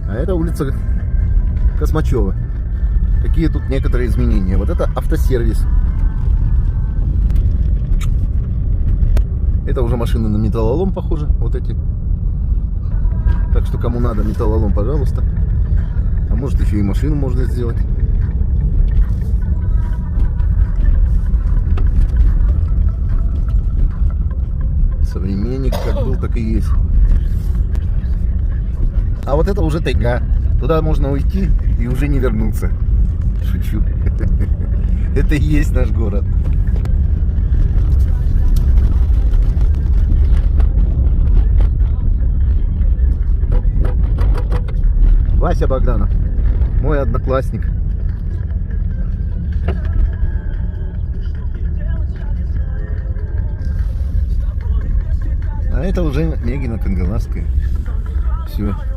А это улица Космачева. Какие тут некоторые изменения. Вот это автосервис. Это уже машины на металлолом похожи. Вот эти. Так что кому надо металлолом, пожалуйста. А может еще и машину можно сделать. Современник как был, так и есть. А вот это уже тайга. Туда можно уйти и уже не вернуться. Шучу. Это и есть наш город. Вася Богданов, мой одноклассник. А это уже Мегина Кангаларская. Все.